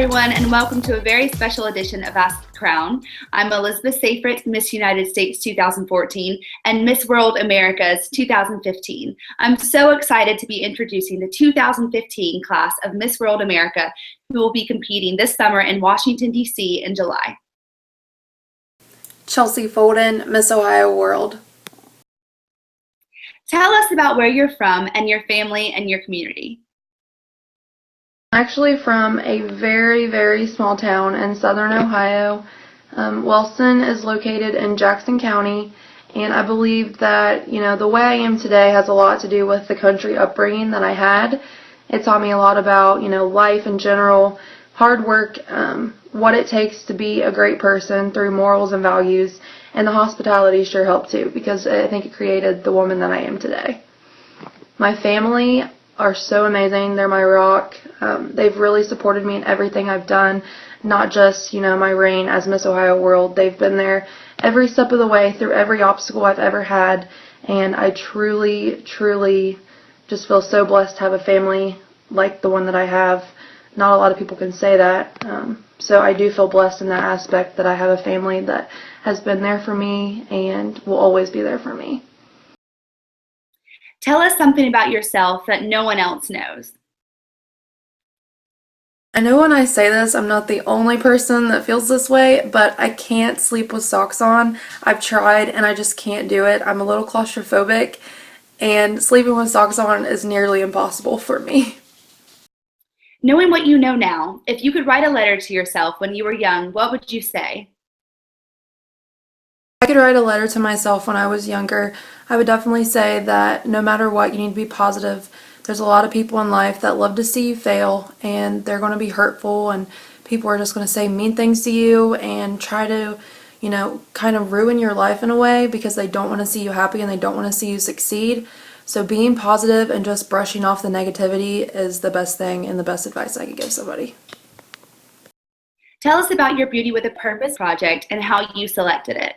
everyone, and welcome to a very special edition of Ask the Crown. I'm Elizabeth Seyfried, Miss United States 2014, and Miss World America's 2015. I'm so excited to be introducing the 2015 class of Miss World America, who will be competing this summer in Washington, D.C. in July. Chelsie Folden, Miss Ohio World. Tell us about where you're from and your family and your community. Actually from a very, very small town in southern Ohio. Wellston is located in Jackson County, and I believe that, the way I am today has a lot to do with the country upbringing that I had. It taught me a lot about, life in general, hard work, what it takes to be a great person through morals and values, and the hospitality sure helped too, because I think it created the woman that I am today. My family are so amazing. They're my rock. They've really supported me in everything I've done, not just, my reign as Miss Ohio World. They've been there every step of the way through every obstacle I've ever had, and I truly, truly just feel so blessed to have a family like the one that I have. Not a lot of people can say that, so I do feel blessed in that aspect that I have a family that has been there for me and will always be there for me. Tell us something about yourself that no one else knows. I know when I say this, I'm not the only person that feels this way, but I can't sleep with socks on. I've tried and I just can't do it. I'm a little claustrophobic, and sleeping with socks on is nearly impossible for me. Knowing what you know now, if you could write a letter to yourself when you were young, what would you say? I could write a letter to myself when I was younger. I would definitely say that no matter what, you need to be positive. There's a lot of people in life that love to see you fail, and they're going to be hurtful, and people are just going to say mean things to you and try to, kind of ruin your life in a way because they don't want to see you happy and they don't want to see you succeed. So being positive and just brushing off the negativity is the best thing and the best advice I could give somebody. Tell us about your Beauty with a Purpose project and how you selected it.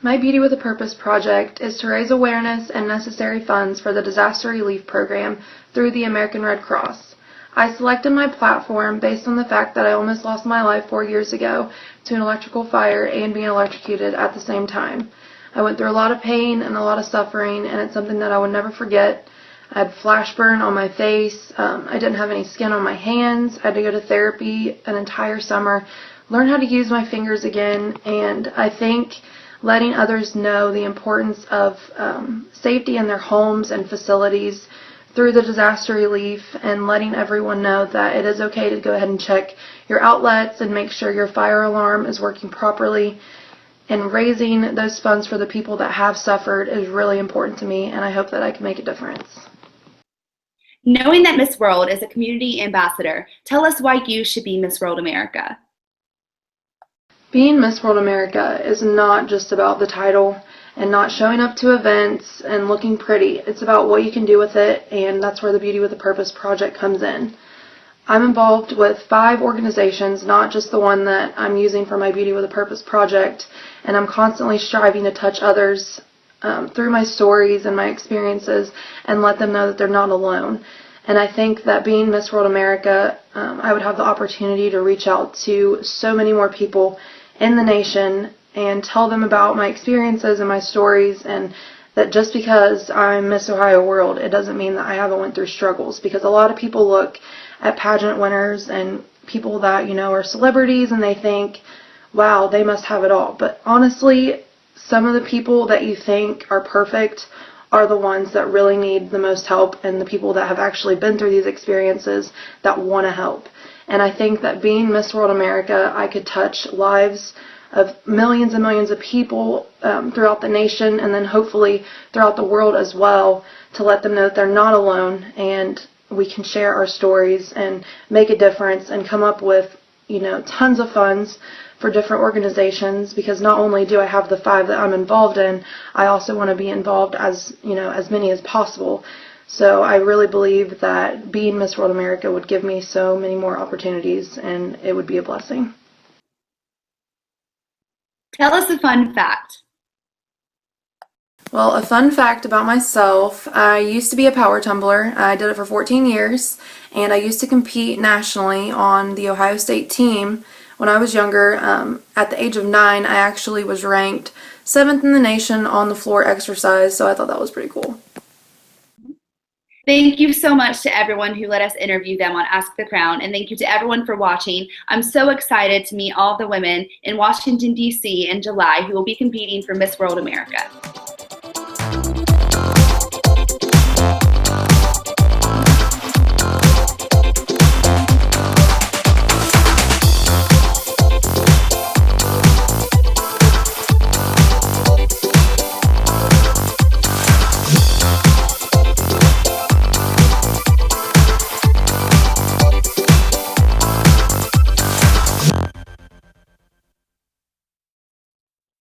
My Beauty with a Purpose project is to raise awareness and necessary funds for the disaster relief program through the American Red Cross. I selected my platform based on the fact that I almost lost my life 4 years ago to an electrical fire and being electrocuted at the same time. I went through a lot of pain and a lot of suffering, and it's something that I would never forget. I had flash burn on my face. I didn't have any skin on my hands. I had to go to therapy an entire summer, learn how to use my fingers again, and I think letting others know the importance of safety in their homes and facilities through the disaster relief, and letting everyone know that it is okay to go ahead and check your outlets and make sure your fire alarm is working properly, and raising those funds for the people that have suffered is really important to me, and I hope that I can make a difference. Knowing that Miss World is a community ambassador, tell us why you should be Miss World America. Being Miss World America is not just about the title and not showing up to events and looking pretty. It's about what you can do with it, and that's where the Beauty with a Purpose project comes in. I'm involved with 5 organizations, not just the one that I'm using for my Beauty with a Purpose project, and I'm constantly striving to touch others through my stories and my experiences and let them know that they're not alone. And I think that being Miss World America, I would have the opportunity to reach out to so many more people in the nation and tell them about my experiences and my stories, and that just because I'm Miss Ohio World, it doesn't mean that I haven't went through struggles, because a lot of people look at pageant winners and people that, are celebrities, and they think, wow, they must have it all. But honestly, some of the people that you think are perfect are the ones that really need the most help, and the people that have actually been through these experiences that want to help. And I think that being Miss World America, I could touch lives of millions and millions of people throughout the nation, and then hopefully throughout the world as well, to let them know that they're not alone, and we can share our stories and make a difference and come up with, tons of funds for different organizations, because not only do I have the 5 that I'm involved in, I also want to be involved as many as possible. So I really believe that being Miss World America would give me so many more opportunities, and it would be a blessing. Tell us a fun fact. Well, a fun fact about myself, I used to be a power tumbler. I did it for 14 years, and I used to compete nationally on the Ohio State team. When I was younger, at the age of 9, I actually was ranked 7th in the nation on the floor exercise, so I thought that was pretty cool. Thank you so much to everyone who let us interview them on Ask the Crown, and thank you to everyone for watching. I'm so excited to meet all the women in Washington, D.C. in July who will be competing for Miss World America.